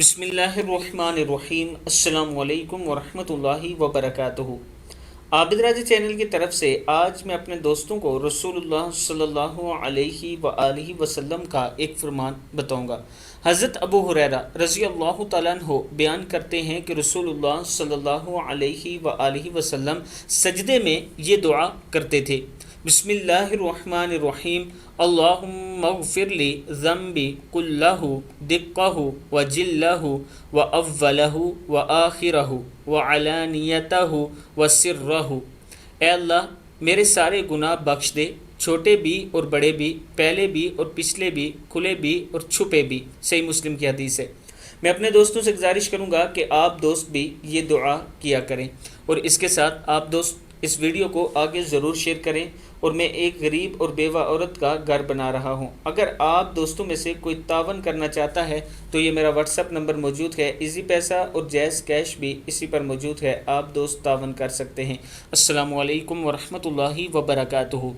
بسم اللہ الرحمن الرحیم۔ السلام علیکم ورحمۃ اللہ وبرکاتہ۔ آبدراج چینل کی طرف سے آج میں اپنے دوستوں کو رسول اللہ صلی اللہ علیہ وآلہ وسلم کا ایک فرمان بتاؤں گا۔ حضرت ابو ہریرہ رضی اللہ تعالیٰ عنہ بیان کرتے ہیں کہ رسول اللہ صلی اللہ علیہ وآلہ وسلم سجدے میں یہ دعا کرتے تھے: بسم اللہ الرحمن الرحیم، اللہم اغفر لی ذنبی کلہ دقہ وجلہ واولہ وآخرہ وعلانیتہ وسرہ۔ اے اللہ میرے سارے گناہ بخش دے، چھوٹے بھی اور بڑے بھی، پہلے بھی اور پچھلے بھی، کھلے بھی اور چھپے بھی۔ صحیح مسلم کی حدیث ہے۔ میں اپنے دوستوں سے گزارش کروں گا کہ آپ دوست بھی یہ دعا کیا کریں، اور اس کے ساتھ آپ دوست اس ویڈیو کو آگے ضرور شیئر کریں۔ اور میں ایک غریب اور بیوہ عورت کا گھر بنا رہا ہوں، اگر آپ دوستوں میں سے کوئی تعاون کرنا چاہتا ہے تو یہ میرا واٹس ایپ نمبر موجود ہے، ایزی پیسہ اور جیز کیش بھی اسی پر موجود ہے، آپ دوست تعاون کر سکتے ہیں۔ السلام علیکم ورحمۃ اللہ وبرکاتہ۔